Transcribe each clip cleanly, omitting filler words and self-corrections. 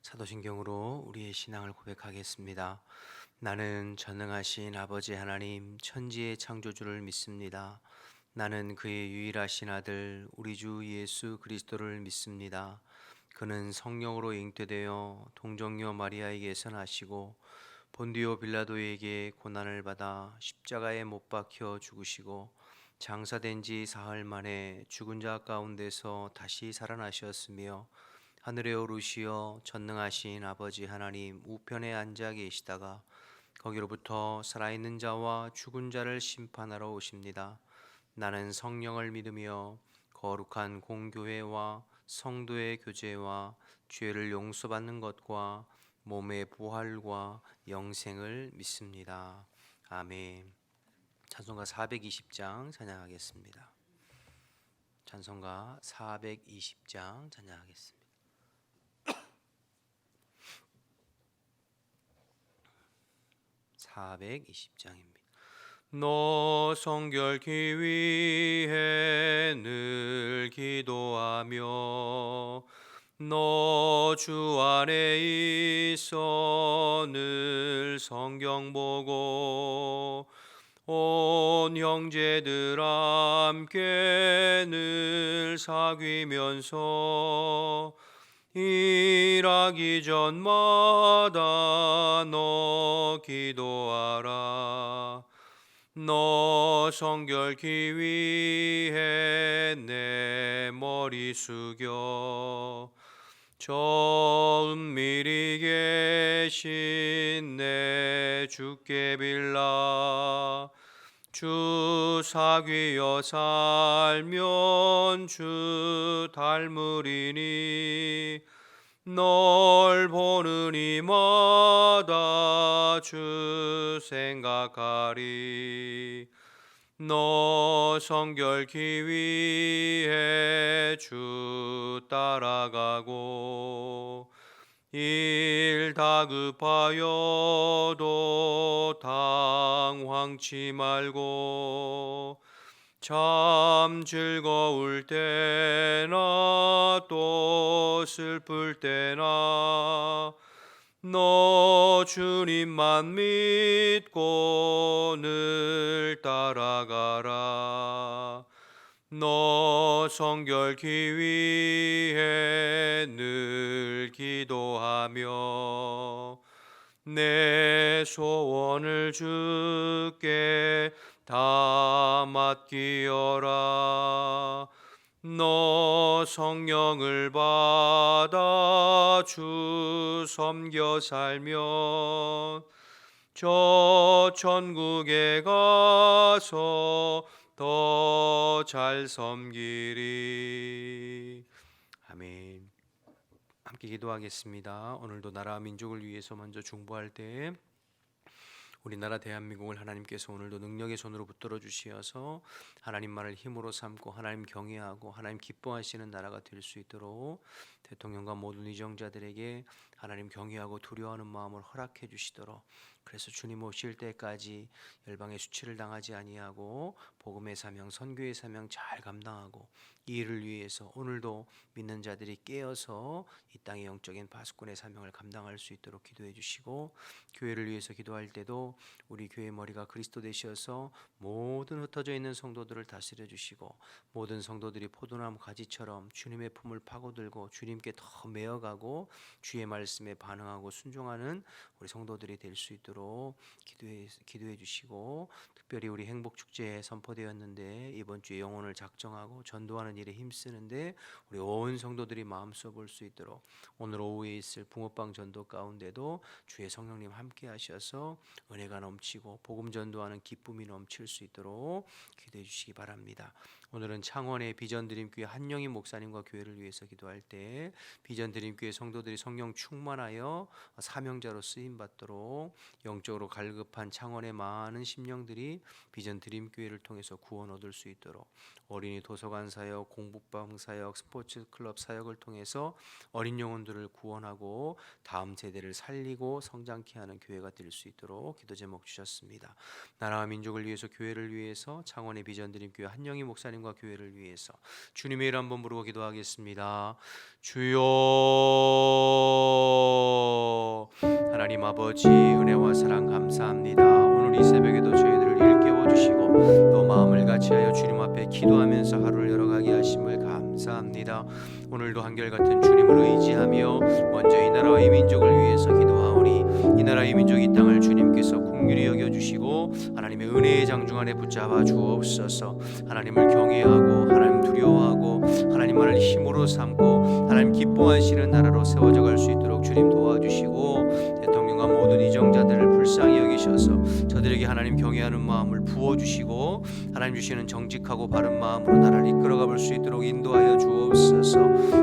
사도신경으로 우리의 신앙을 고백하겠습니다. 나는 전능하신 아버지 하나님 천지의 창조주를 믿습니다. 나는 그의 유일하신 아들 우리 주 예수 그리스도를 믿습니다. 그는 성령으로 잉태되어 동정녀 마리아에게서 나시고 본디오 빌라도에게 고난을 받아 십자가에 못 박혀 죽으시고 장사된 지 사흘 만에 죽은 자 가운데서 다시 살아나셨으며 하늘에 오르시어 전능하신 아버지 하나님 우편에 앉아 계시다가 거기로부터 살아있는 자와 죽은 자를 심판하러 오십니다. 나는 성령을 믿으며 거룩한 공교회와 성도의 교제와 죄를 용서받는 것과 몸의 부활과 영생을 믿습니다. 아멘. 찬송가 420장 찬양하겠습니다. 찬송가 420장 찬양하겠습니다. 420장입니다. 너 성결케 위해 늘 기도하며 너 주 안에 있어 늘 성경 보고 온 형제들 함께 늘 사귀면서 일하기 전마다 너 기도하라. 너 성결케 위해 내 머리 숙여 저 은밀히 계신 내 주께 빌라. 주 사귀어 살면 주 닮으리니 널 보는 이마다 주 생각하리. 너 성결케 위해 주 따라가고 일 다급하여도 당황치 말고 참 즐거울 때나 또 슬플 때나 너 주님만 믿고 늘 따라가라. 너 성결케 위해 늘 기도하며 내 소원을 주께 다 맡기어라. 너 성령을 받아 주 섬겨 살면 저 천국에 가서 더 잘 섬기리. 아멘. 함께 기도하겠습니다. 오늘도 나라와 민족을 위해서 먼저 중보할 때 우리나라 대한민국을 하나님께서 오늘도 능력의 손으로 붙들어 주시어서 하나님만을 힘으로 삼고 하나님 경외하고 하나님 기뻐하시는 나라가 될 수 있도록 대통령과 모든 위정자들에게 하나님 경외하고 두려워하는 마음을 허락해 주시도록, 그래서 주님 오실 때까지 열방의 수치를 당하지 아니하고 복음의 사명, 선교의 사명 잘 감당하고 이 일을 위해서 오늘도 믿는 자들이 깨어서 이 땅의 영적인 파수꾼의 사명을 감당할 수 있도록 기도해 주시고, 교회를 위해서 기도할 때도 우리 교회 머리가 그리스도 되셔서 모든 흩어져 있는 성도들을 다스려 주시고 모든 성도들이 포도나무 가지처럼 주님의 품을 파고들고 주님께 더 메어가고 주의 말씀에 반응하고 순종하는 우리 성도들이 될 수 있도록 기도해 주시고, 특별히 우리 행복축제에 선포되었는데 이번 주에 영혼을 작정하고 전도하는 일에 힘쓰는데 우리 온 성도들이 마음써 볼 수 있도록 오늘 오후에 있을 붕어빵 전도 가운데도 주의 성령님 함께 하셔서 은혜가 넘치고 복음 전도하는 기쁨이 넘칠 수 있도록 기도해 주시기 바랍니다. 오늘은 창원의 비전드림교회 한영희 목사님과 교회를 위해서 기도할 때 비전드림교회 성도들이 성령 충만하여 사명자로 쓰임 받도록 영적으로 갈급한 창원의 많은 심령들이 비전드림교회를 통해서 구원 얻을 수 있도록 어린이 도서관 사역, 공부방 사역, 스포츠 클럽 사역을 통해서 어린 영혼들을 구원하고 다음 세대를 살리고 성장케 하는 교회가 될 수 있도록 기도 제목 주셨습니다. 나라와 민족을 위해서, 교회를 위해서, 창원의 비전드림교회 한영희 목사님과 교회를 위해서 주님의 이름 한번 부르고 기도하겠습니다. 주여 하나님 아버지 은혜와 사랑 감사합니다. 오늘 이 새벽에도 저희들을 일깨워 주시고 또 마음을 같이하여 주님 앞에 기도하면서 하루를 열어가게 하심을 감사합니다. 오늘도 한결같은 주님을 의지하며 먼저 이 나라와 이 민족을 위해서 기도하오니 이 나라 이 민족 이 땅을 주님께서 긍휼히 여겨주시고 하나님의 은혜의 장중 안에 붙잡아 주옵소서. 하나님을 경외하고 하나님 두려워하고 하나님만을 힘으로 삼고 하나님 기뻐하시는 나라로 세워져 갈 수 있도록 주님 도와주시고 대통령과 모든 이정자들을 불쌍히 여기셔서 저들에게 하나님 경외하는 마음을 부어주시고 하나님 주시는 정직하고 바른 마음으로 나라를 이끌어가 볼 수 있도록 인도하여 주옵소서.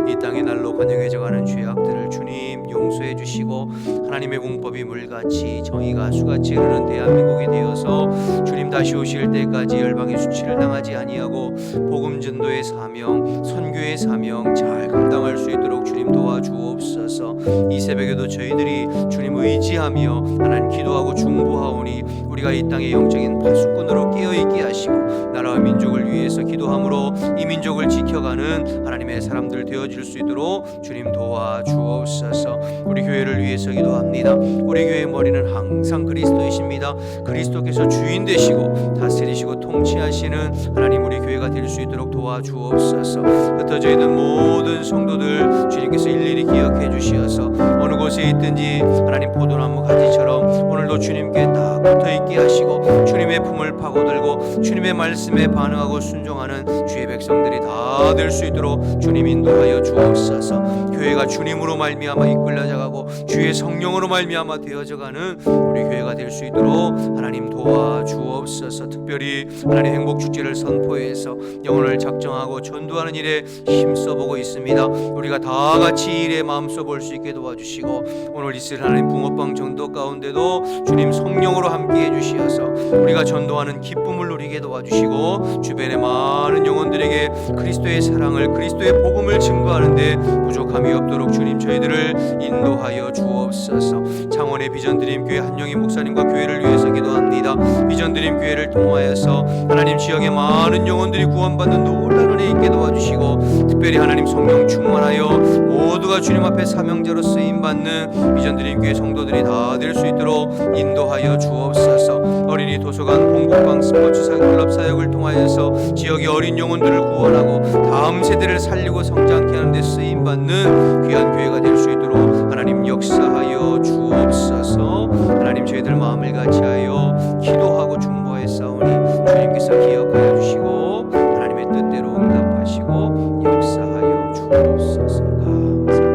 이 땅의 날로 관영해져가는 죄악들을 주님 용서해 주시고 하나님의 공법이 물같이 정의가 수같이 흐르는 대한민국이 되어서 주님 다시 오실 때까지 열방의 수치를 당하지 아니하고 복음 전도의 사명 선교의 사명 잘 감당할 수 있도록 주님 도와주옵소서. 이 새벽에도 저희들이 주님 의지하며 하나님 기도하고 중보하오니 우리가 이 땅의 영적인 파수꾼으로 깨어있게 하시고 나라와 민족을 위해서 기도함으로 이 민족을 지켜가는 하나님의 사람들 되어질 수 있도록 주님 도와주옵소서. 우리 교회를 위해서 기도합니다. 우리 교회의 머리는 항상 그리스도이십니다. 그리스도께서 주인 되시고 다스리시고 통치하시는 하나님 우리 교회가 될 수 있도록 도와주옵소서. 흩어져 있는 모든 성도들 주님께서 일일이 기억해 주시어서 어느 곳에 있든지 하나님 포도나무 가지처럼 오늘도 주님께 딱 붙어있게 하시고 주님의 품을 파고들고 주님의 말씀에 반응하고 순종하는 주의 백성들이 다 될 수 있도록 주님 인도하여 주옵소서. 교회가 주님으로 말미암아 이끌려져가고 주의 성령으로 말미암아 되어져가는 우리 교회가 될 수 있도록 하나님 도와주옵소서. 특별히 하나님 행복축제를 선포해서 영혼을 작정하고 전도하는 일에 힘써보고 있습니다. 우리가 다 같이 이 일에 마음 써볼 수 있게 도와주시고 오늘 있을 하나님 붕어빵 전도 가운데도 주님 성령으로 함께해 주시어서 우리가 전도하는 기쁨을 누리게 도와주시고 주변의 많은 영혼들에게 그리스도의 사랑을 그리스도의 복음을 증거하는데 부족함이 없도록 주님 저희들을 인도하여 주옵소서. 창원의 비전드림 교회 한영희 목사님과 교회를 위해서 기도합니다. 비전드림 교회를 통하여서 하나님 지역의 많은 영혼들이 구원받는 놀라운 은혜 있게 도와주시고 특별히 하나님 성령 충만하여 모두가 주님 앞에 사명자로 쓰임받는 비전드림 교회 성도들이 다 될 수 있도록 인도하여 주옵소서. 어린이 도서관 홍보방 스포츠 클럽 사역을 통하여서 지역의 어린 영혼들을 구원하고 다음 세대를 살리고 성장케 하는 데 쓰임받는 귀한 교회가 될 수 있도록 하나님 역사하여 주옵소서. 하나님 저희들 마음을 같이하여 기도하고 중보하였사오니 주님께서 기억하여 주시고 하나님의 뜻대로 응답하시고 역사하여 주옵소서. 감사합니다 주님.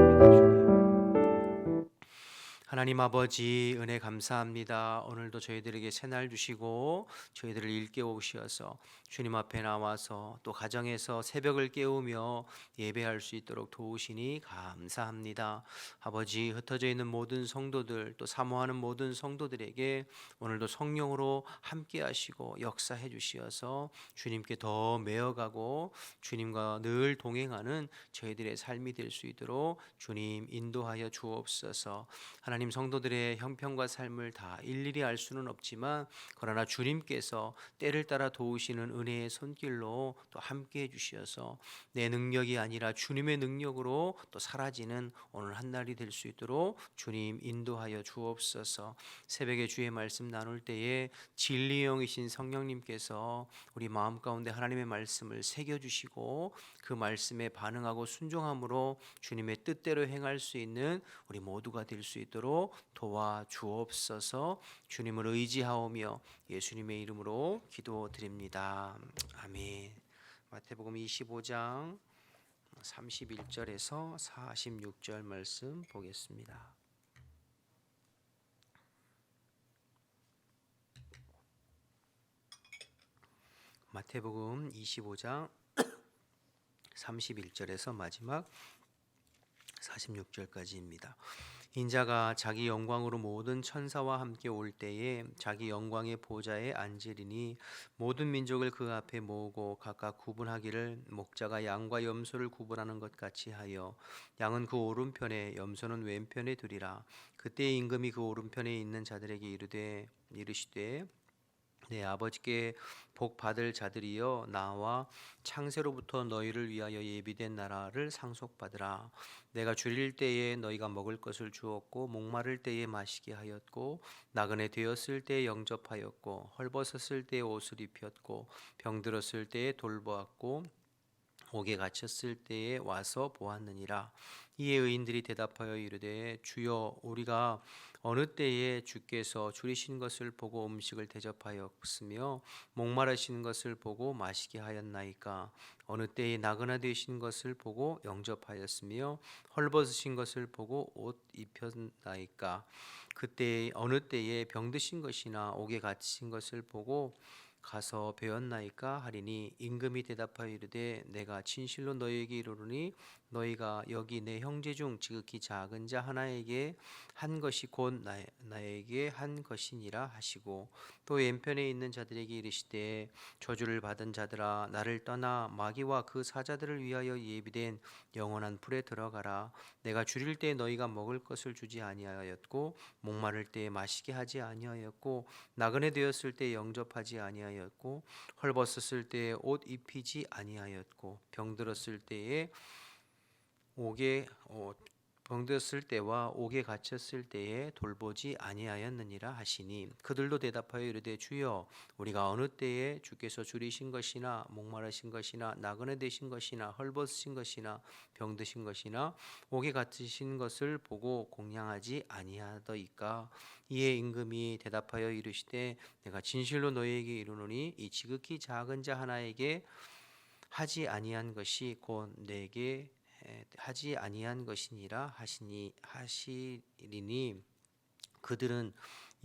하나님 아버지 은혜 감사합니다. 오늘도 저희들에게 새날 주시고 저희들을 일깨워 오시어서 주님 앞에 나와서 또 가정에서 새벽을 깨우며 예배할 수 있도록 도우시니 감사합니다. 아버지 흩어져 있는 모든 성도들 또 사모하는 모든 성도들에게 오늘도 성령으로 함께 하시고 역사해 주시어서 주님께 더 메어가고 주님과 늘 동행하는 저희들의 삶이 될 수 있도록 주님 인도하여 주옵소서. 하나님 성도들의 형편과 삶을 다 일일이 알 수는 없지만 그러나 주님께서 때를 따라 도우시는 은혜의 손길로 또 함께 해주시어서 내 능력이 아니라 주님의 능력으로 또 사라지는 오늘 한날이 될 수 있도록 주님 인도하여 주옵소서. 새벽에 주의 말씀 나눌 때에 진리의 영이신 성령님께서 우리 마음 가운데 하나님의 말씀을 새겨주시고 그 말씀에 반응하고 순종함으로 주님의 뜻대로 행할 수 있는 우리 모두가 될 수 있도록 도와주옵소서. 주님을 의지하오며 예수님의 이름으로 기도드립니다. 아멘. 마태복음 25장 31절에서 46절 말씀 보겠습니다. 마태복음 25장 31절에서 마지막 46절까지입니다. 인자가 자기 영광으로 모든 천사와 함께 올 때에 자기 영광의 보좌에 앉으리니 모든 민족을 그 앞에 모으고 각각 구분하기를 목자가 양과 염소를 구분하는 것 같이 하여 양은 그 오른편에 염소는 왼편에 두리라. 그때 임금이 그 오른편에 있는 자들에게 이르시되 내 아버지께 복 받을 자들이여 나와 창세로부터 너희를 위하여 예비된 나라를 상속받으라. 내가 줄일 때에 너희가 먹을 것을 주었고 목마를 때에 마시게 하였고 나그네 되었을 때에 영접하였고 헐벗었을 때에 옷을 입혔고 병들었을 때에 돌보았고 옥에 갇혔을 때에 와서 보았느니라. 이에 의인들이 대답하여 이르되 주여 우리가 어느 때에 주께서 줄이신 것을 보고 음식을 대접하였으며 목마르신 것을 보고 마시게 하였나이까. 어느 때에 나그네 되신 것을 보고 영접하였으며 헐벗으신 것을 보고 옷 입혔나이까. 그때 어느 때에 병드신 것이나 옥에 갇히신 것을 보고 가서 배웠나이까 하리니 임금이 대답하여 이르되 내가 진실로 너희에게 이르노니 너희가 여기 내 형제 중 지극히 작은 자 하나에게 한 것이 곧 나에게 한 것이니라 하시고 또 왼편에 있는 자들에게 이르시되 저주를 받은 자들아 나를 떠나 마귀와 그 사자들을 위하여 예비된 영원한 불에 들어가라. 내가 줄일 때 너희가 먹을 것을 주지 아니하였고 목마를 때에 마시게 하지 아니하였고 나그네 되었을 때 영접하지 아니하였고 헐벗었을 때에 옷 입히지 아니하였고 병들었을 때에 옥에 병들었을 때와 옥에 갇혔을 때에 돌보지 아니하였느니라 하시니 그들도 대답하여 이르되 주여 우리가 어느 때에 주께서 줄이신 것이나 목마르신 것이나 나그네 되신 것이나 헐벗으신 것이나 병드신 것이나 옥에 갇히신 것을 보고 공양하지 아니하더이까. 이에 임금이 대답하여 이르시되 내가 진실로 너희에게 이르노니 이 지극히 작은 자 하나에게 하지 아니한 것이 곧 내게 하지 아니한 것이니라 하시리니 그들은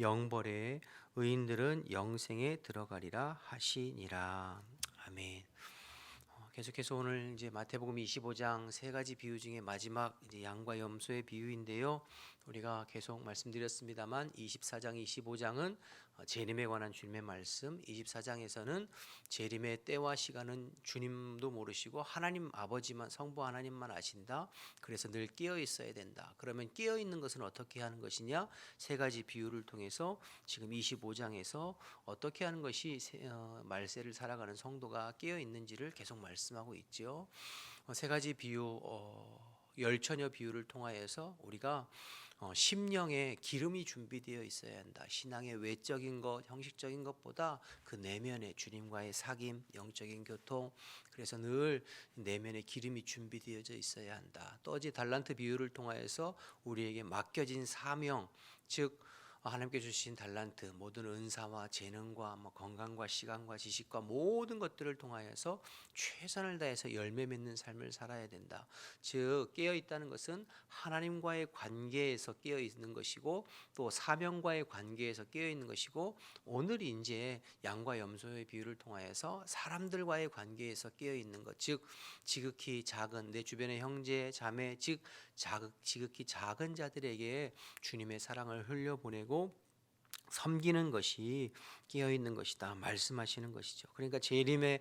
영벌에 의인들은 영생에 들어가리라 하시니라. 아멘. 계속해서 오늘 이제 마태복음 25장 세 가지 비유 중에 마지막 이제 양과 염소의 비유인데요. 우리가 계속 말씀드렸습니다만 24장, 25장은 재림에 관한 주님의 말씀, 24장에서는 재림의 때와 시간은 주님도 모르시고 하나님 아버지만 성부 하나님만 아신다. 그래서 늘 깨어 있어야 된다. 그러면 깨어 있는 것은 어떻게 하는 것이냐? 세 가지 비유를 통해서 지금 25장에서 어떻게 하는 것이 말세를 살아가는 성도가 깨어 있는지를 계속 말씀하고 있죠. 세 가지 비유, 열처녀 비유를 통하여서 우리가 심령에 기름이 준비되어 있어야 한다. 신앙의 외적인 것, 형식적인 것보다 그 내면의 주님과의 사귐, 영적인 교통, 그래서 늘 내면의 기름이 준비되어져 있어야 한다. 또 어제 달란트 비유를 통하여서 우리에게 맡겨진 사명, 즉 하나님께 주신 달란트, 모든 은사와 재능과 건강과 시간과 지식과 모든 것들을 통하여서 최선을 다해서 열매 맺는 삶을 살아야 된다. 즉 깨어 있다는 것은 하나님과의 관계에서 깨어 있는 것이고 또 사명과의 관계에서 깨어 있는 것이고 오늘 이제 양과 염소의 비유를 통하여서 사람들과의 관계에서 깨어 있는 것, 즉 지극히 작은 내 주변의 형제 자매, 즉 지극히 작은 자들에게 주님의 사랑을 흘려보내고 섬기는 것이 깨어 있는 것이다 말씀하시는 것이죠. 그러니까 재림을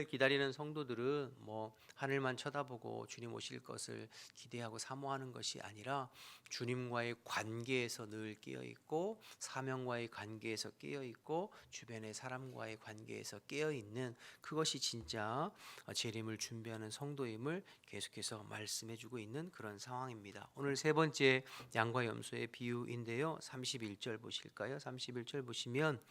기다리는 성도들은 하늘만 쳐다보고 주님 오실 것을 기대하고 사모하는 것이 아니라 주님과의 관계에서 늘 깨어 있고 사명과의 관계에서 깨어 있고 주변의 사람과의 관계에서 깨어 있는 그것이 진짜 재림을 준비하는 성도임을 계속해서 말씀해 주고 있는 그런 상황입니다. 오늘 세 번째 양과 염소의 비유인데요. 31절 보실까요? 31절 보시면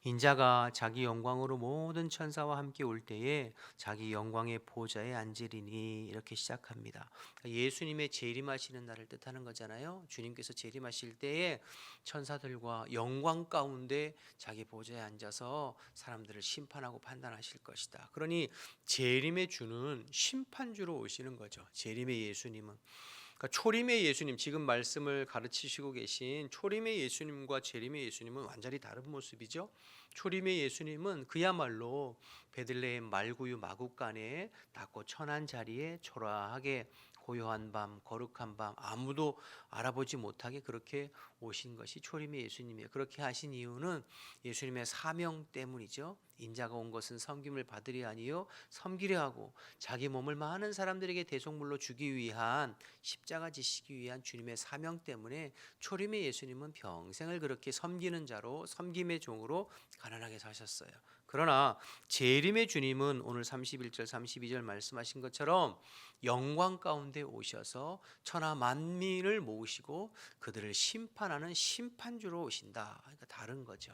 인자가 자기 영광으로 모든 천사와 함께 올 때에 자기 영광의 보좌에 앉으리니 이렇게 시작합니다. 예수님의 재림하시는 날을 뜻하는 거잖아요. 주님께서 재림하실 때에 천사들과 영광 가운데 자기 보좌에 앉아서 사람들을 심판하고 판단하실 것이다. 그러니 재림의 주는 심판주로 오시는 거죠. 재림의 예수님은. 그러니까 초림의 예수님, 지금 말씀을 가르치시고 계신 초림의 예수님과 재림의 예수님은 완전히 다른 모습이죠. 초림의 예수님은 그야말로 베들레헴 말구유 마구간에 낮고 천한 자리에 초라하게 고요한 밤, 거룩한 밤, 아무도 알아보지 못하게 그렇게 오신 것이 초림의 예수님이에요. 그렇게 하신 이유는 예수님의 사명 때문이죠. 인자가 온 것은 섬김을 받으려 아니요 섬기려 하고 자기 몸을 많은 사람들에게 대속물로 주기 위한 십자가 지시기 위한 주님의 사명 때문에 초림의 예수님은 평생을 그렇게 섬기는 자로 섬김의 종으로 가난하게 사셨어요. 그러나 재림의 주님은 오늘 31절 32절 말씀하신 것처럼 영광 가운데 오셔서 천하 만민을 모으시고 그들을 심판하는 심판주로 오신다. 그러니까 다른 거죠.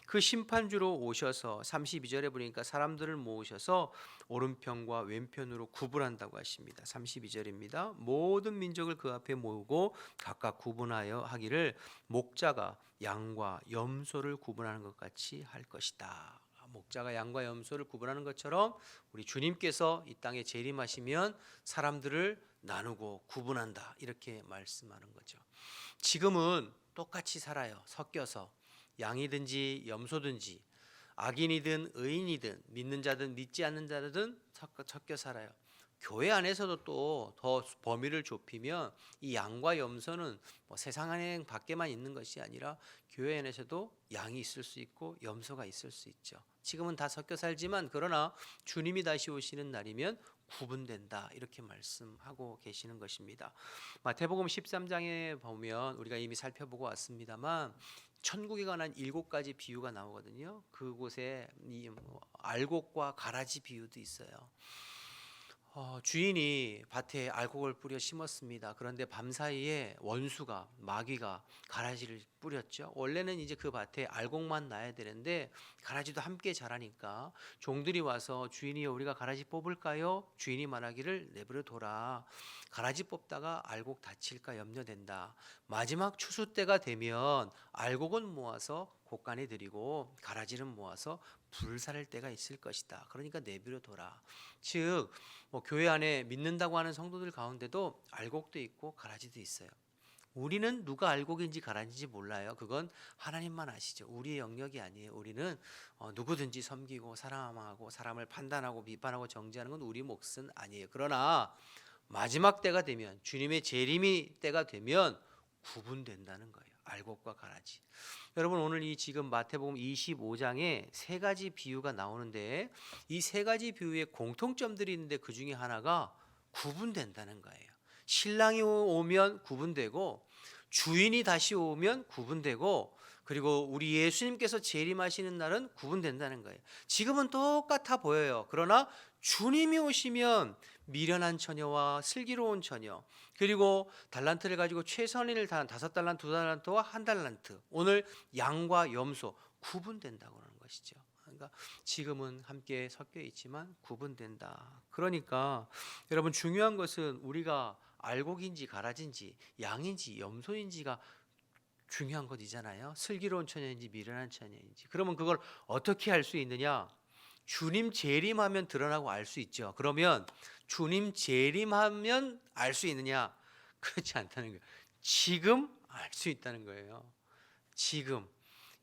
그 심판주로 오셔서 32절에 보니까 사람들을 모으셔서 오른편과 왼편으로 구분한다고 하십니다. 32절입니다. 모든 민족을 그 앞에 모으고 각각 구분하여 하기를 목자가 양과 염소를 구분하는 것 같이 할 것이다. 목자가 양과 염소를 구분하는 것처럼 우리 주님께서 이 땅에 재림하시면 사람들을 나누고 구분한다. 이렇게 말씀하는 거죠. 지금은 똑같이 살아요. 섞여서 양이든지 염소든지 악인이든 의인이든 믿는 자든 믿지 않는 자든 섞여 살아요. 교회 안에서도 또 더 범위를 좁히면 이 양과 염소는 뭐 세상 안에 밖에만 있는 것이 아니라 교회 안에서도 양이 있을 수 있고 염소가 있을 수 있죠. 지금은 다 섞여 살지만 그러나 주님이 다시 오시는 날이면 구분된다 이렇게 말씀하고 계시는 것입니다. 마태복음 13장에 보면 우리가 이미 살펴보고 왔습니다만 천국에 관한 7가지 비유가 나오거든요. 그곳에 알곡과 가라지 비유도 있어요. 주인이 밭에 알곡을 뿌려 심었습니다. 그런데 밤사이에 원수가 마귀가 가라지를 뿌렸죠. 원래는 이제 그 밭에 알곡만 나야 되는데 가라지도 함께 자라니까 종들이 와서 주인이여 우리가 가라지 뽑을까요? 주인이 말하기를 내버려 둬라. 가라지 뽑다가 알곡 다칠까 염려된다. 마지막 추수 때가 되면 알곡은 모아서 곳간에 들이고 가라지는 모아서 불살을 때가 있을 것이다. 그러니까 내버려 둬라. 즉 교회 안에 믿는다고 하는 성도들 가운데도 알곡도 있고 가라지도 있어요. 우리는 누가 알곡인지 가라지인지 몰라요. 그건 하나님만 아시죠. 우리의 영역이 아니에요. 우리는 누구든지 섬기고 사랑하고 사람을 판단하고 비판하고 정죄하는 건 우리 몫은 아니에요. 그러나 마지막 때가 되면 주님의 재림이 때가 되면 구분된다는 거예요. 알곡과 가라지. 여러분 오늘 이 지금 마태복음 25장에 3가지 비유가 나오는데 이 3가지 비유의 공통점들이 있는데 그 중에 하나가 구분된다는 거예요. 신랑이 오면 구분되고 주인이 다시 오면 구분되고 그리고 우리 예수님께서 재림하시는 날은 구분된다는 거예요. 지금은 똑같아 보여요. 그러나 주님이 오시면 미련한 처녀와 슬기로운 처녀 그리고 달란트를 가지고 최선인을 다한 5달란트, 2달란트와 1달란트 오늘 양과 염소 구분된다고 하는 것이죠. 그러니까 지금은 함께 섞여 있지만 구분된다. 그러니까 여러분 중요한 것은 우리가 알곡인지 가라지인지 양인지 염소인지가 중요한 것이잖아요. 슬기로운 처녀인지 미련한 처녀인지. 그러면 그걸 어떻게 알 수 있느냐? 주님 재림하면 드러나고 알 수 있죠. 그러면 주님 재림하면 알 수 있느냐? 그렇지 않다는 거예요. 지금 알 수 있다는 거예요. 지금.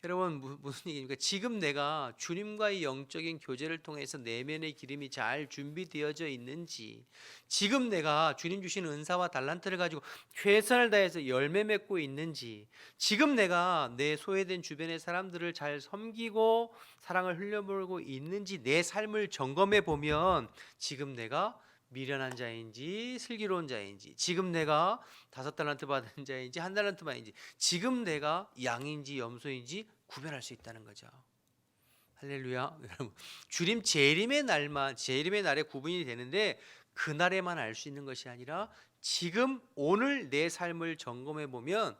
여러분 무슨 얘기입니까? 지금 내가 주님과의 영적인 교제를 통해서 내면의 기름이 잘 준비되어져 있는지, 지금 내가 주님 주신 은사와 달란트를 가지고 최선을 다해서 열매 맺고 있는지, 지금 내가 내 소외된 주변의 사람들을 잘 섬기고 사랑을 흘려보내고 있는지 내 삶을 점검해 보면 지금 내가 미련한 자인지 슬기로운 자인지 지금 내가 5달란트 받은 자인지 1달란트 받은지 지금 내가 양인지 염소인지 구별할 수 있다는 거죠. 할렐루야. 여러분 주님 재림의 날에 구분이 되는데 그날에만 알 수 있는 것이 아니라 지금 오늘 내 삶을 점검해 보면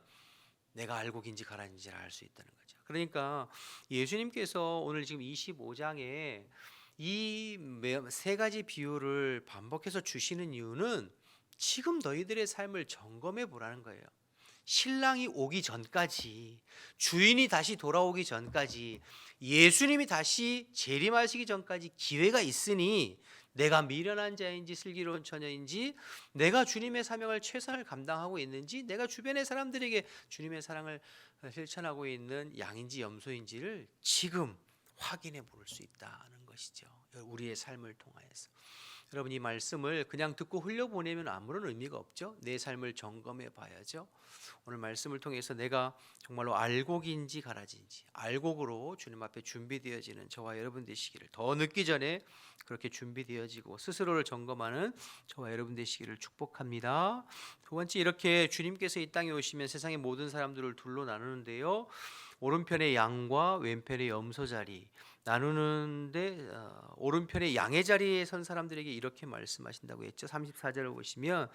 내가 알곡인지 가라지인지를 알 수 있다는 거죠. 그러니까 예수님께서 오늘 지금 25장에 이 3가지 비유를 반복해서 주시는 이유는 지금 너희들의 삶을 점검해 보라는 거예요. 신랑이 오기 전까지, 주인이 다시 돌아오기 전까지, 예수님이 다시 재림하시기 전까지 기회가 있으니 내가 미련한 자인지 슬기로운 처녀인지, 내가 주님의 사명을 최선을 감당하고 있는지, 내가 주변의 사람들에게 주님의 사랑을 실천하고 있는 양인지 염소인지를 지금 확인해 볼 수 있다는 것이죠. 우리의 삶을 통하여서. 여러분, 이 말씀을 그냥 듣고 흘려보내면 아무런 의미가 없죠. 내 삶을 점검해 봐야죠. 오늘 말씀을 통해서 내가 정말로 알곡인지 가라지인지, 알곡으로 주님 앞에 준비되어지는 저와 여러분 되시기를, 더 늦기 전에 그렇게 준비되어지고 스스로를 점검하는 저와 여러분 되시기를 축복합니다. 두 번째, 이렇게 주님께서 이 땅에 오시면 세상의 모든 사람들을 둘로 나누는데요, 오른편의 양과 왼편의 염소 자리 나누는데, 오른편의 양의 자리에 선 사람들에게 이렇게 말씀하신다고 했죠. 34절을 보시면,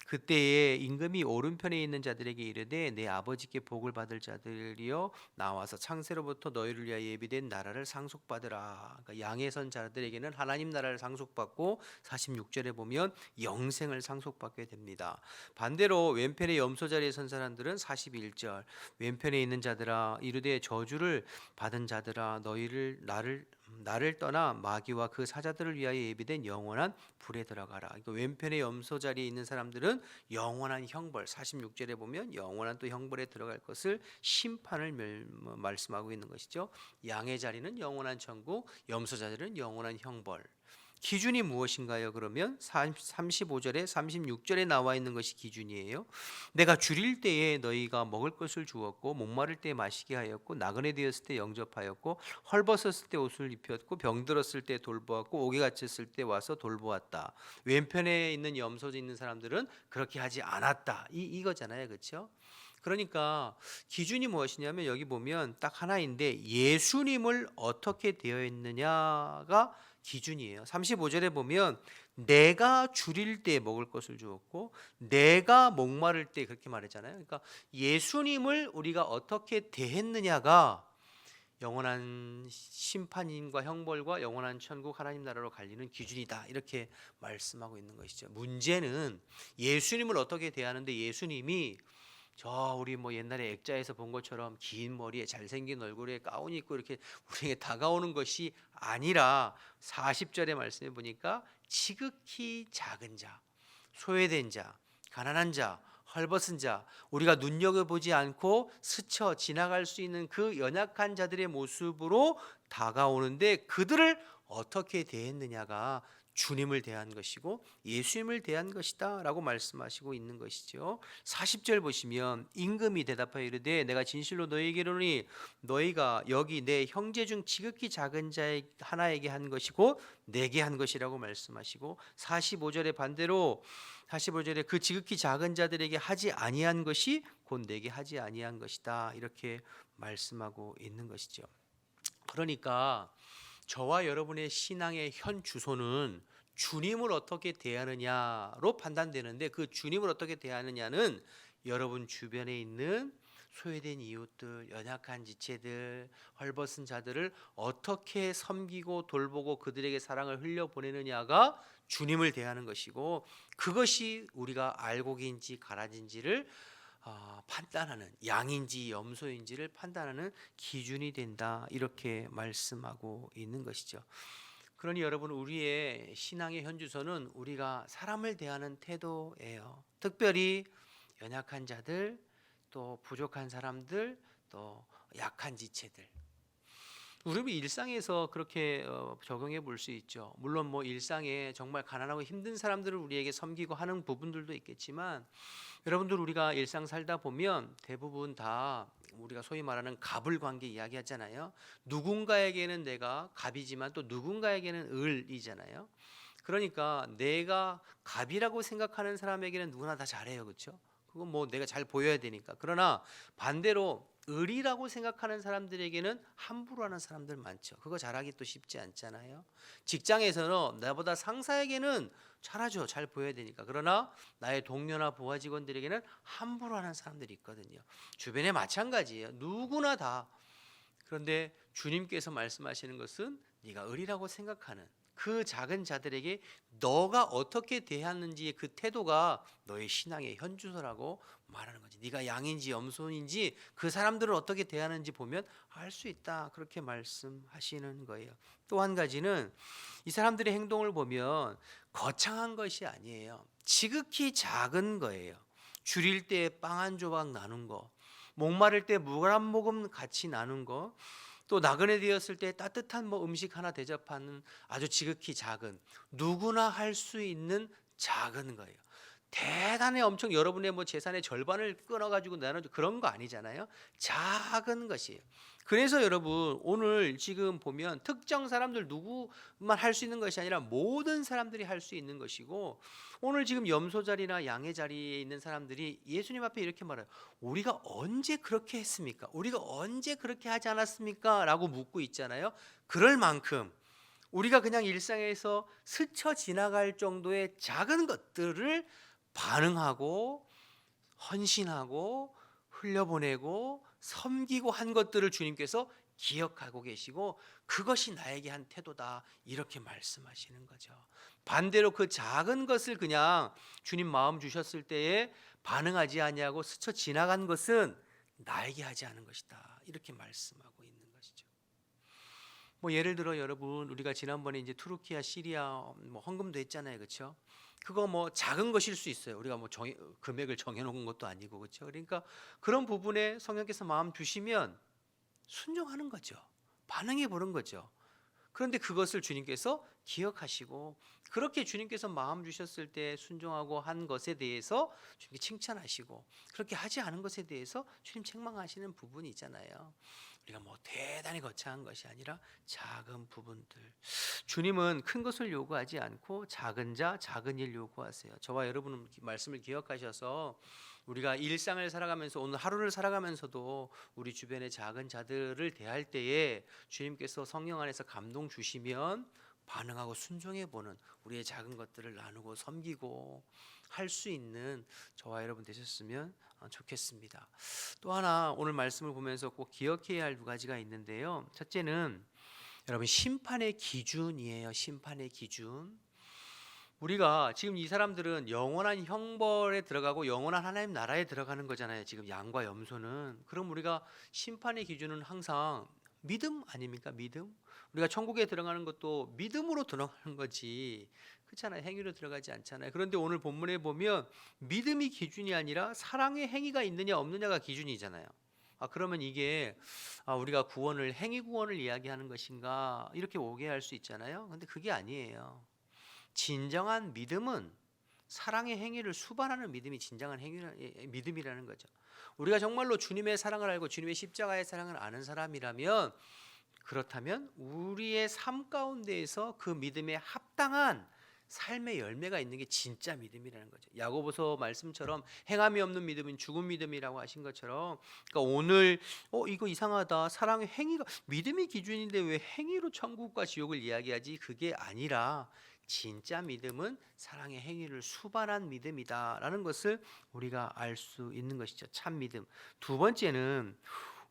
그때에 임금이 오른편에 있는 자들에게 이르되 내 아버지께 복을 받을 자들이여 나와서 창세로부터 너희를 위하여 예비된 나라를 상속받으라. 그러니까 양에 선 자들에게는 하나님 나라를 상속받고, 46절에 보면 영생을 상속받게 됩니다. 반대로 왼편의 염소 자리에 선 사람들은 41절, 왼편에 있는 자들아 이르되 저주를 받은 자들아 너희를 나를 떠나 마귀와 그 사자들을 위하여 예비된 영원한 불에 들어가라. 그러니까 왼편의 염소 자리에 있는 사람들은 영원한 형벌, 46절에 보면 영원한 또 형벌에 들어갈 것을 심판을 말씀하고 있는 것이죠. 양의 자리는 영원한 천국, 염소 자리는 영원한 형벌. 기준이 무엇인가요? 그러면 35절에 36절에 나와 있는 것이 기준이에요. 내가 줄일 때에 너희가 먹을 것을 주었고, 목마를 때 마시게 하였고, 나그네 되었을 때 영접하였고, 헐벗었을 때 옷을 입혔고, 병들었을 때 돌보았고, 옥에 갇혔을 때 와서 돌보았다. 왼편에 있는 염소에 있는 사람들은 그렇게 하지 않았다. 이거잖아요, 그렇죠? 그러니까 기준이 무엇이냐면, 여기 보면 딱 하나인데 예수님을 어떻게 되어 있느냐가 기준이에요. 35절에 보면 내가 줄일 때 먹을 것을 주었고 내가 목마를 때, 그렇게 말했잖아요. 그러니까 예수님을 우리가 어떻게 대했느냐가 영원한 심판과 형벌과 영원한 천국 하나님 나라로 갈리는 기준이다, 이렇게 말씀하고 있는 것이죠. 문제는 예수님을 어떻게 대하는데, 예수님이 우리 옛날에 액자에서 본 것처럼 긴 머리에 잘생긴 얼굴에 가운 입고 이렇게 우리에게 다가오는 것이 아니라, 40절의 말씀에 보니까 지극히 작은 자, 소외된 자, 가난한 자, 헐벗은 자, 우리가 눈여겨보지 않고 스쳐 지나갈 수 있는 그 연약한 자들의 모습으로 다가오는데, 그들을 어떻게 대했느냐가 주님을 대한 것이고 예수님을 대한 것이다 라고 말씀하시고 있는 것이죠. 40절 보시면 임금이 대답하여 이르되 내가 진실로 너희에게 이르노니 너희가 여기 내 형제 중 지극히 작은 자 하나에게 한 것이고 내게 한 것이라고 말씀하시고, 45절에 반대로 45절에 그 지극히 작은 자들에게 하지 아니한 것이 곧 내게 하지 아니한 것이다, 이렇게 말씀하고 있는 것이죠. 그러니까 저와 여러분의 신앙의 현 주소는 주님을 어떻게 대하느냐로 판단되는데, 그 주님을 어떻게 대하느냐는 여러분 주변에 있는 소외된 이웃들, 연약한 지체들, 헐벗은 자들을 어떻게 섬기고 돌보고 그들에게 사랑을 흘려보내느냐가 주님을 대하는 것이고, 그것이 우리가 알곡인지 가라지인지를 판단하는, 양인지 염소인지를 판단하는 기준이 된다, 이렇게 말씀하고 있는 것이죠. 그러니 여러분, 우리의 신앙의 현주소는 우리가 사람을 대하는 태도예요. 특별히 연약한 자들, 또 부족한 사람들, 또 약한 지체들, 우리 일상에서 그렇게 적용해 볼 수 있죠. 물론 일상에 정말 가난하고 힘든 사람들을 우리에게 섬기고 하는 부분들도 있겠지만, 여러분들 우리가 일상 살다 보면 대부분 다 우리가 소위 말하는 갑을 관계 이야기하잖아요. 누군가에게는 내가 갑이지만 또 누군가에게는 을이잖아요. 그러니까 내가 갑이라고 생각하는 사람에게는 누구나 다 잘해요, 그렇죠? 그건 내가 잘 보여야 되니까. 그러나 반대로 을이라고 생각하는 사람들에게는 함부로 하는 사람들 많죠. 그거 잘하기 또 쉽지 않잖아요. 직장에서는 나보다 상사에게는 잘하죠. 잘 보여야 되니까. 그러나 나의 동료나 부하 직원들에게는 함부로 하는 사람들이 있거든요. 주변에 마찬가지예요. 누구나 다. 그런데 주님께서 말씀하시는 것은 네가 을이라고 생각하는 그 작은 자들에게 너가 어떻게 대하는지의 그 태도가 너의 신앙의 현주소라고 말하는 거지. 네가 양인지 염소인지 그 사람들을 어떻게 대하는지 보면 알 수 있다, 그렇게 말씀하시는 거예요. 또 한 가지는 이 사람들의 행동을 보면 거창한 것이 아니에요. 지극히 작은 거예요. 줄일 때 빵 한 조각 나눈 거, 목마를 때 물 한 모금 같이 나눈 거, 또 나그네 되었을 때 따뜻한 뭐 음식 하나 대접하는 아주 지극히 작은, 누구나 할 수 있는 작은 거예요. 대단히 엄청 여러분의 뭐 재산의 절반을 끊어 가지고 나눠 그런 거 아니잖아요. 작은 것이에요. 그래서 여러분 오늘 지금 보면 특정 사람들 누구만 할 수 있는 것이 아니라 모든 사람들이 할 수 있는 것이고, 오늘 지금 염소 자리나 양의 자리에 있는 사람들이 예수님 앞에 이렇게 말해요. 우리가 언제 그렇게 했습니까? 우리가 언제 그렇게 하지 않았습니까? 라고 묻고 있잖아요. 그럴 만큼 우리가 그냥 일상에서 스쳐 지나갈 정도의 작은 것들을 반응하고 헌신하고 흘려보내고 섬기고 한 것들을 주님께서 기억하고 계시고, 그것이 나에게 한 태도다, 이렇게 말씀하시는 거죠. 반대로 그 작은 것을 그냥 주님 마음 주셨을 때에 반응하지 아니하고 스쳐 지나간 것은 나에게 하지 않은 것이다, 이렇게 말씀하고 있는 것이죠. 뭐 예를 들어 여러분, 우리가 지난번에 이제 투르키아, 시리아 뭐 헌금도 했잖아요, 그렇죠? 그거 뭐 작은 것일 수 있어요. 우리가 뭐 금액을 정해놓은 것도 아니고, 그렇죠? 그러니까 그런 부분에 성령께서 마음 주시면 순종하는 거죠. 반응해 보는 거죠. 그런데 그것을 주님께서 기억하시고, 그렇게 주님께서 마음 주셨을 때 순종하고 한 것에 대해서 주님께 칭찬하시고, 그렇게 하지 않은 것에 대해서 주님 책망하시는 부분이 있잖아요. 우리가 뭐 대단히 거창한 것이 아니라 작은 부분들. 주님은 큰 것을 요구하지 않고 작은 자 작은 일 요구하세요. 저와 여러분은 말씀을 기억하셔서 우리가 일상을 살아가면서, 오늘 하루를 살아가면서도 우리 주변의 작은 자들을 대할 때에 주님께서 성령 안에서 감동 주시면 반응하고 순종해 보는, 우리의 작은 것들을 나누고 섬기고 할 수 있는 저와 여러분 되셨으면 좋겠습니다. 또 하나 오늘 말씀을 보면서 꼭 기억해야 할 두 가지가 있는데요. 첫째는 여러분 심판의 기준이에요. 심판의 기준. 우리가 지금 이 사람들은 영원한 형벌에 들어가고 영원한 하나님 나라에 들어가는 거잖아요. 지금 양과 염소는. 그럼 우리가 심판의 기준은 항상 믿음 아닙니까? 믿음. 우리가 천국에 들어가는 것도 믿음으로 들어가는 거지, 그렇잖아요. 행위로 들어가지 않잖아요. 그런데 오늘 본문에 보면 믿음이 기준이 아니라 사랑의 행위가 있느냐 없느냐가 기준이잖아요. 그러면 이게 우리가 구원을, 행위 구원을 이야기하는 것인가, 이렇게 오해할 수 있잖아요. 근데 그게 아니에요. 진정한 믿음은 사랑의 행위를 수반하는 믿음이 진정한 믿음이라는 거죠. 우리가 정말로 주님의 사랑을 알고 주님의 십자가의 사랑을 아는 사람이라면, 그렇다면 우리의 삶 가운데에서 그 믿음에 합당한 삶의 열매가 있는 게 진짜 믿음이라는 거죠. 야고보서 말씀처럼 행함이 없는 믿음은 죽은 믿음이라고 하신 것처럼, 그러니까 오늘 이거 이상하다, 사랑의 행위가 믿음이 기준인데 왜 행위로 천국과 지옥을 이야기하지? 그게 아니라 진짜 믿음은 사랑의 행위를 수반한 믿음이다라는 것을 우리가 알 수 있는 것이죠. 참 믿음. 두 번째는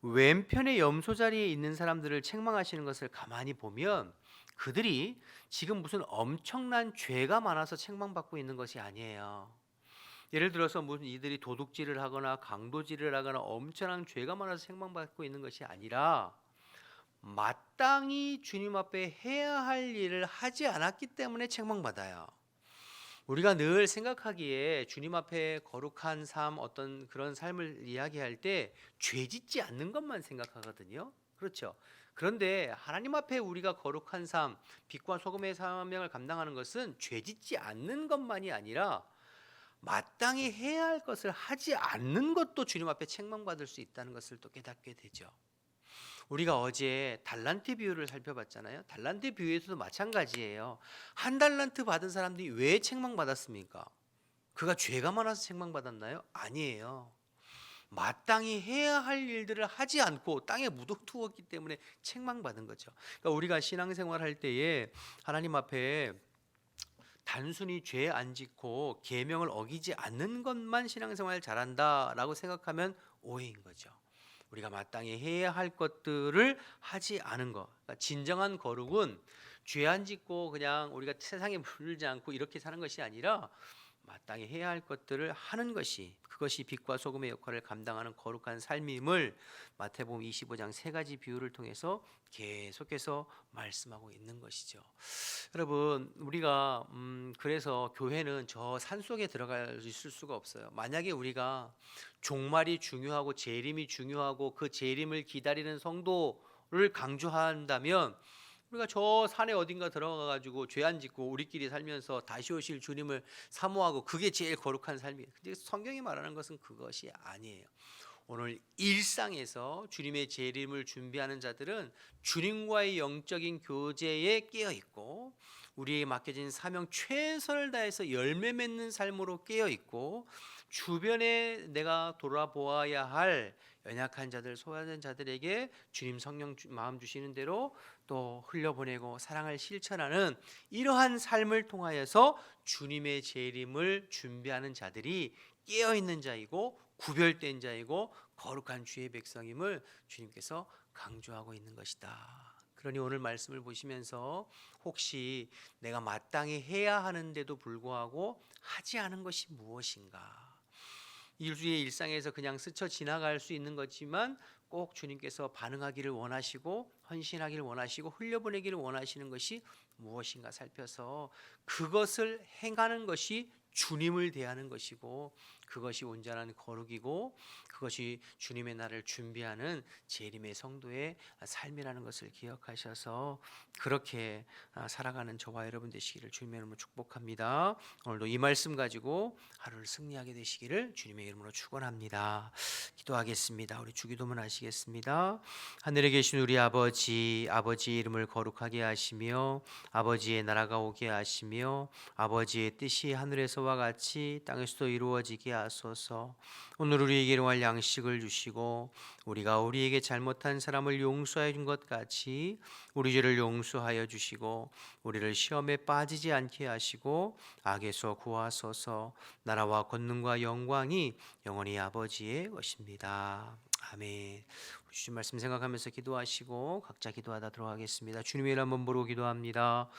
왼편의 염소 자리에 있는 사람들을 책망하시는 것을 가만히 보면, 그들이 지금 무슨 엄청난 죄가 많아서 책망받고 있는 것이 아니에요. 예를 들어서 무슨 이들이 도둑질을 하거나 강도질을 하거나 엄청난 죄가 많아서 책망받고 있는 것이 아니라, 마땅히 주님 앞에 해야 할 일을 하지 않았기 때문에 책망받아요. 우리가 늘 생각하기에 주님 앞에 거룩한 삶, 어떤 그런 삶을 이야기할 때 죄짓지 않는 것만 생각하거든요. 그렇죠? 그런데 하나님 앞에 우리가 거룩한 삶, 빛과 소금의 사명을 감당하는 것은 죄짓지 않는 것만이 아니라 마땅히 해야 할 것을 하지 않는 것도 주님 앞에 책망받을 수 있다는 것을 또 깨닫게 되죠. 우리가 어제 달란트 비유를 살펴봤잖아요. 달란트 비유에서도 마찬가지예요. 한 달란트 받은 사람들이 왜 책망받았습니까? 그가 죄가 많아서 책망받았나요? 아니에요. 마땅히 해야 할 일들을 하지 않고 땅에 묻어두었기 때문에 책망받은 거죠. 그러니까 우리가 신앙생활 할 때에 하나님 앞에 단순히 죄 안 짓고 계명을 어기지 않는 것만 신앙생활 잘한다라고 생각하면 오해인 거죠. 우리가 마땅히 해야 할 것들을 하지 않은 것. 그러니까 진정한 거룩은 죄 안 짓고 그냥 우리가 세상에 물들지 않고 이렇게 사는 것이 아니라, 마땅히 해야 할 것들을 하는 것이, 그것이 빛과 소금의 역할을 감당하는 거룩한 삶임을 마태복음 25장 세 가지 비유를 통해서 계속해서 말씀하고 있는 것이죠. 여러분, 우리가 그래서 교회는 저 산속에 들어가 있을 수가 없어요. 만약에 우리가 종말이 중요하고 재림이 중요하고 그 재림을 기다리는 성도 강조한다면 우리가 저 산에 어딘가 들어가 가지고 죄 안 짓고 우리끼리 살면서 다시 오실 주님을 사모하고 그게 제일 거룩한 삶이에요. 근데 성경이 말하는 것은 그것이 아니에요. 오늘 일상에서 주님의 재림을 준비하는 자들은 주님과의 영적인 교제에 깨어 있고 우리에게 맡겨진 사명 최선을 다해서 열매 맺는 삶으로 깨어 있고 주변에 내가 돌아보아야 할 연약한 자들, 소외된 자들에게 주님 성령 마음 주시는 대로 또 흘려보내고 사랑을 실천하는 이러한 삶을 통하여서 주님의 재림을 준비하는 자들이 깨어있는 자이고 구별된 자이고 거룩한 주의 백성임을 주님께서 강조하고 있는 것이다. 그러니 오늘 말씀을 보시면서 혹시 내가 마땅히 해야 하는데도 불구하고 하지 않은 것이 무엇인가? 일주의 일상에서 그냥 스쳐 지나갈 수 있는 거지만 꼭 주님께서 반응하기를 원하시고 헌신하기를 원하시고 흘려보내기를 원하시는 것이 무엇인가 살펴서 그것을 행하는 것이 주님을 대하는 것이고 그것이 온전한 거룩이고 그것이 주님의 날을 준비하는 재림의 성도의 삶이라는 것을 기억하셔서 그렇게 살아가는 저와 여러분 되시기를 주님의 이름으로 축복합니다. 오늘도 이 말씀 가지고 하루를 승리하게 되시기를 주님의 이름으로 축원합니다. 기도하겠습니다. 우리 주기도문 하시겠습니다. 하늘에 계신 우리 아버지, 아버지의 이름을 거룩하게 하시며 아버지의 나라가 오게 하시며 아버지의 뜻이 하늘에서와 같이 땅에서도 이루어지게 하소서. 오늘 우리에게 일용할 양식을 주시고 우리가 우리에게 잘못한 사람을 용서해 준 것 같이 우리 죄를 용서하여 주시고 우리를 시험에 빠지지 않게 하시고 악에서 구하소서. 나라와 권능과 영광이 영원히 아버지의 것입니다. 아멘. 주신 말씀 생각하면서 기도하시고 각자 기도하다 들어가겠습니다. 주님의 이름 한번 부르고 기도합니다.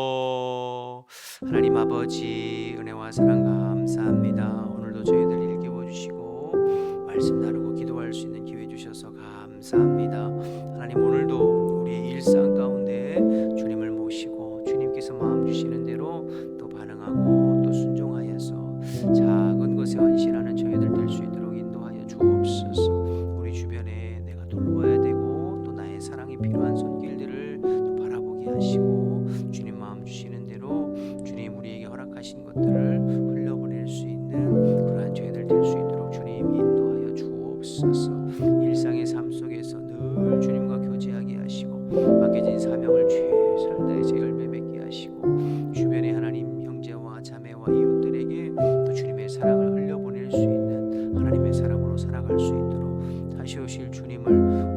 주여, 하나님 아버지 은혜와 사랑 감사합니다. 오늘도 저희들 일깨워 주시고 말씀 나누고 기도할 수 있는 기회 주셔서 감사합니다. 하나님 오늘도 우리의 일상 가운데 주님을 모시고 주님께서 마음 주시는 대로 또 반응하고 또 순종하여서 작은 것에 헌신하는 저희들 될 수 있도록 인도하여 주옵소서. 우리 주변에 내가 돌봐야 되고 또 나의 사랑이 필요한 손길들을 또 바라보게 하시고 주님 마음 주시는 대로 주님 우리에게 허락하신 것들을 흘려보낼 수 있는 그러한 저희들 될 수 있도록 주님 인도하여 주옵소서. 일상의 삶 속에서 늘 주님과 교제하게 하시고 맡겨진 사명을 최선을 다해서 열매 맺게 하시고 주변에 하나님 형제와 자매와 이웃들에게 또 주님의 사랑을 흘려보낼 수 있는 하나님의 사람으로 살아갈 수 있도록 다시 오실 주님을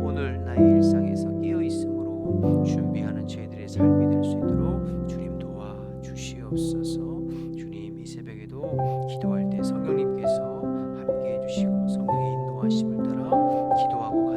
오늘 나의 일상에서 깨어있음으로 준비하는 저희들의 삶이 될 수 있도록 주님 도와주시옵소서. 주님 이 새벽에도 기도할 때 성령님께서 함께 해주시고 성령의 인도하심을 따라 기도하고